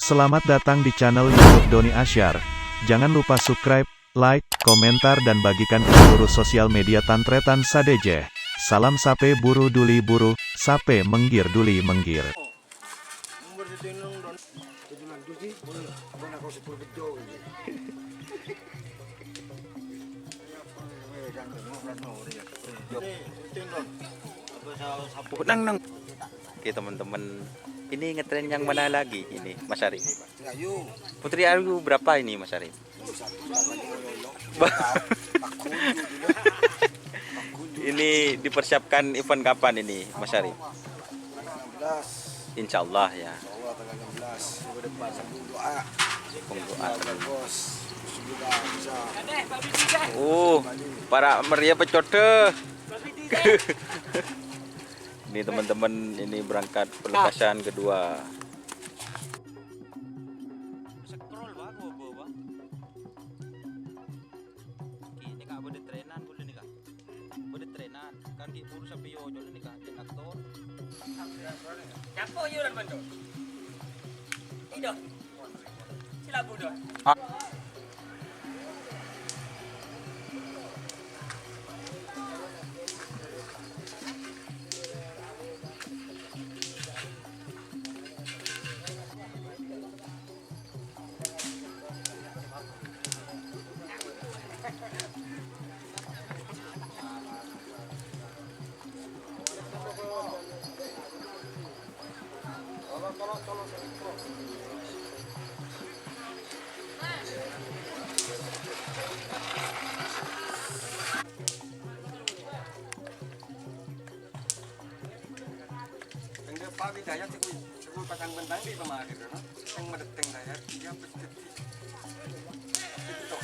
Selamat datang di channel YouTube Doni Asyar. Jangan lupa subscribe, like, komentar dan bagikan ke seluruh sosial media Tantretan Sadejeh. Salam sape buru duli buru, sape menggir duli menggir. Nang. Oke teman-teman, ini ngetren yang mana lagi ini Mas Arif? Putri Ayu berapa ini Mas Arif? Ini dipersiapkan event kapan ini Mas Arif? Insya Allah ya. Para meriah pecode. Ini teman-teman, ini berangkat pelepasan kedua. Ini kak boleh trenan boleh nih kak. Boleh trenan kan ki puru sampai yo jole nih kak den aktor. Siapa yo orang bantu? Ido. Sila budo. Pak Widayat itu pasang bentang di pemakai itu, yang mendeteng dayat dia pasti itu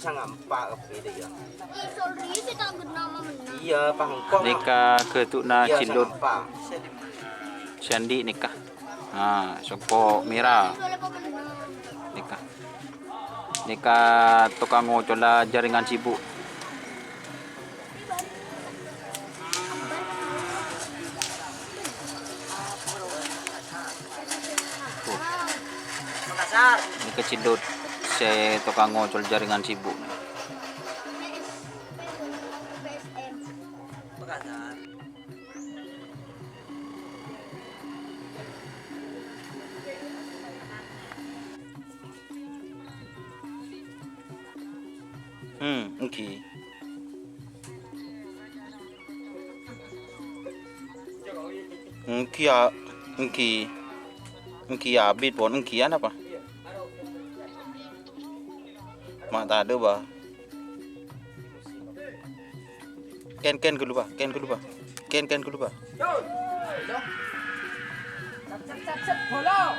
sangat empat gitu ya. Sorry, kita bernama menang. Iya, pangkong. Nikah ketukna Iya, cilut sangat Sandi nikah. Nah, sopo Mira Soalnya kau menang. nikah. Nikah tukang ngocola jaringan sibuk. Makassar. Nikah cilut se tukang ngocol jaringan sibuk. PSM. Makassar. Engki. Engki ya, engki abit pon engkian apa? Mak tak ada bah. Ken dulu bah, ken dulu bah. Ken dulu bah. Cep bola.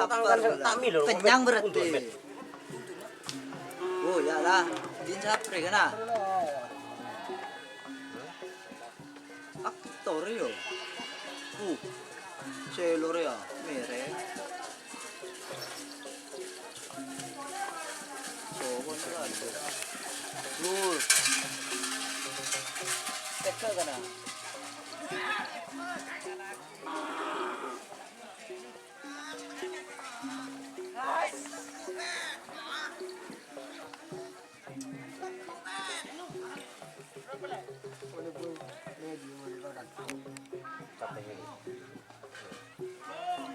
Kenyang berarti. Oh ya lah, din sapre ka na. Aktor yo. Sailor ya, mere. So, kontrado. Lur. Teka ka na.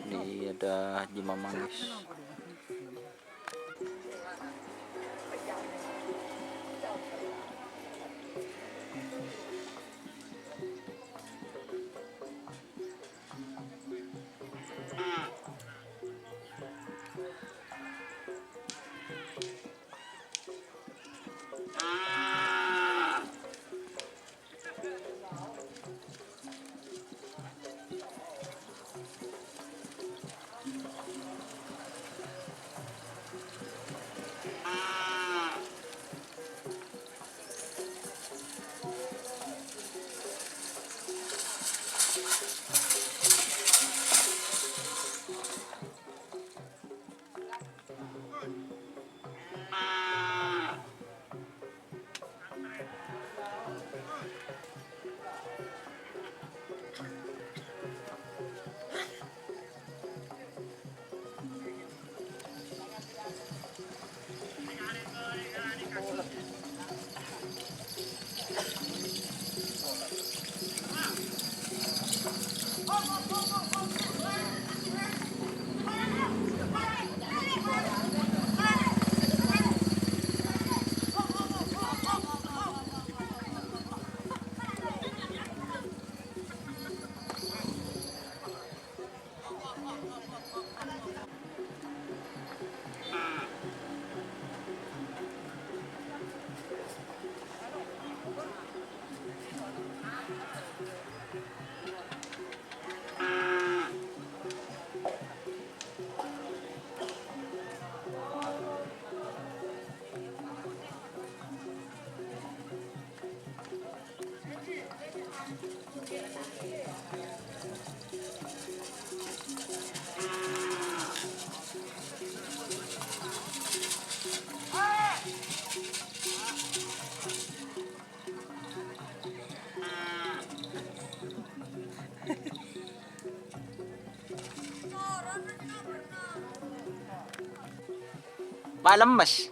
Ini ada Haji Mamangis. Pak lemes.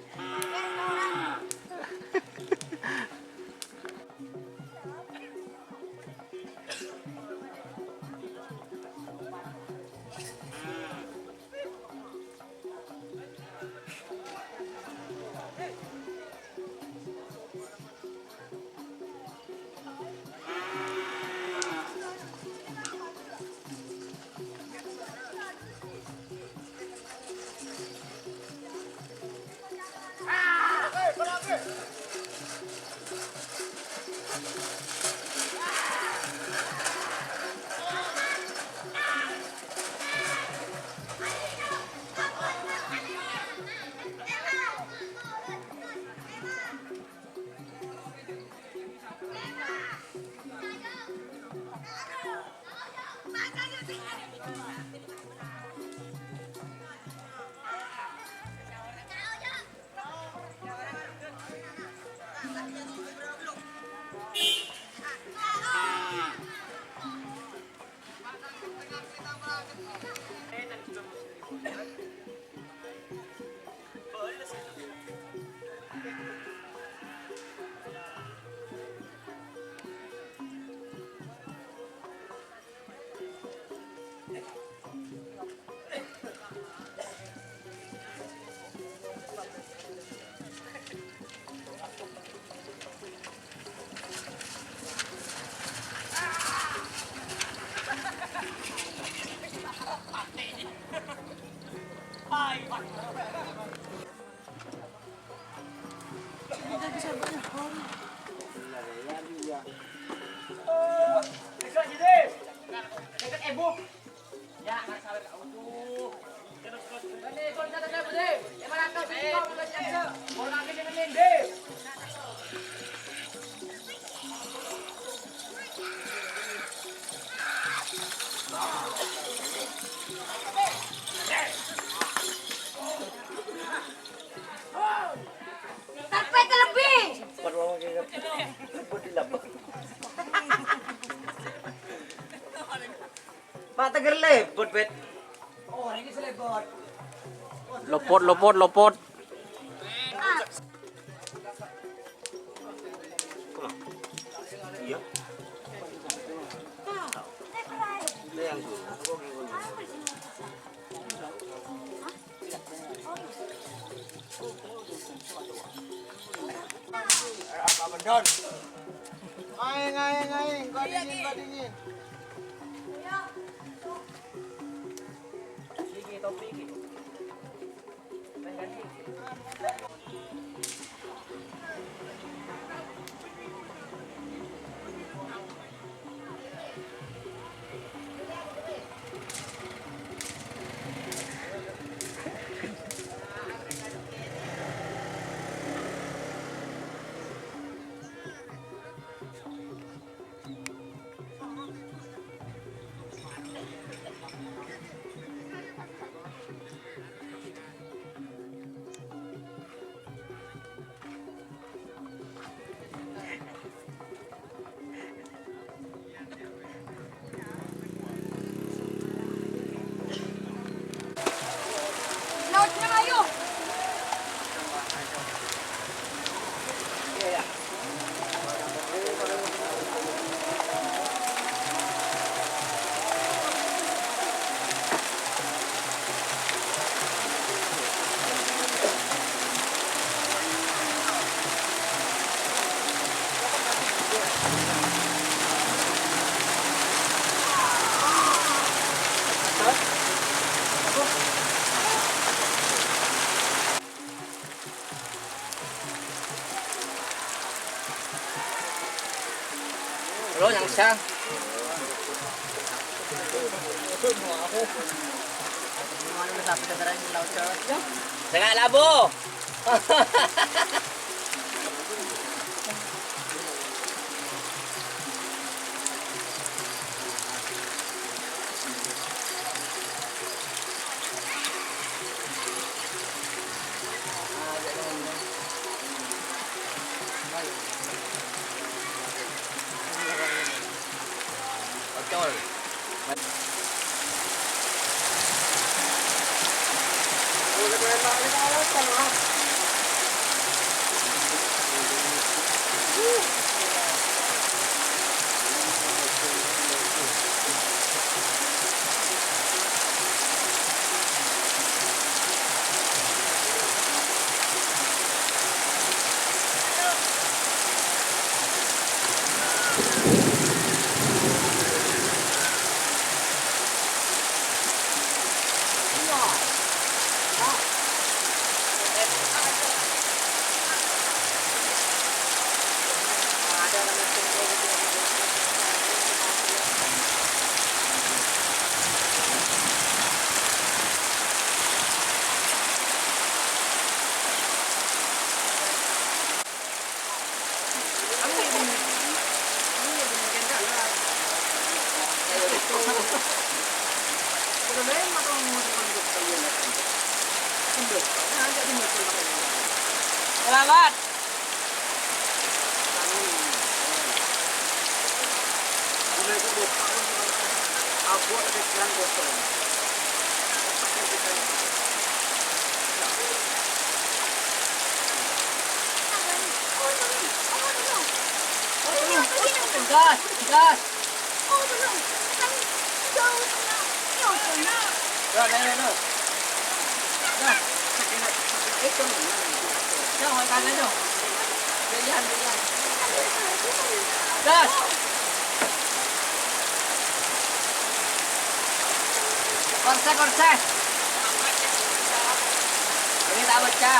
Tarpet terlebih. Pak teger lebot bet. Lopot, lopot, lopot. Apa bendon? Aing, kau dingin. Lautnya ayo. Lo yang sang. Tengah labo. Betul. Selamat. Gas, gas. Rồi, đây, đây, đây. Rồi. Ra ngoài bàn lên rồi. Đi dàn, đi dàn. Rồi. Con xe. Ini tak baca.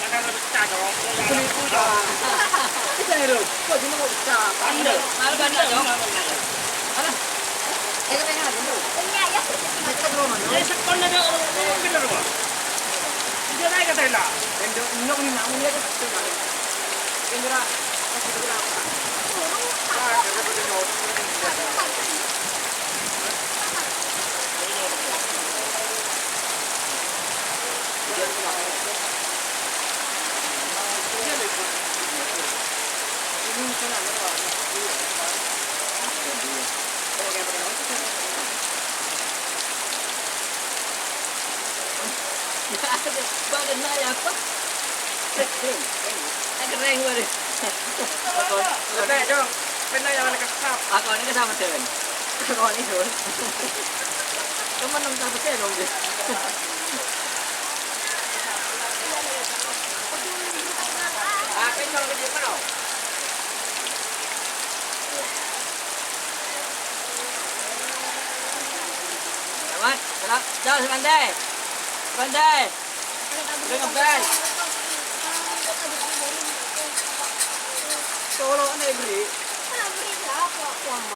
Jangan lebih pecah dong. Mahal ba na yun? Ano? Ito na nga dito. Kanya, ya. Badan na yan pa. Ay, kering mo rin. Ako, ano kasama sa'yo? Ako, ano yun? Kaman nang tapos sa'yo, no? Akin yung video ko no. Selamat. Selamat. Jauh, Semandai. Semandai. Udah ngebel. Solo, ano, Ibri? Sabi na ako.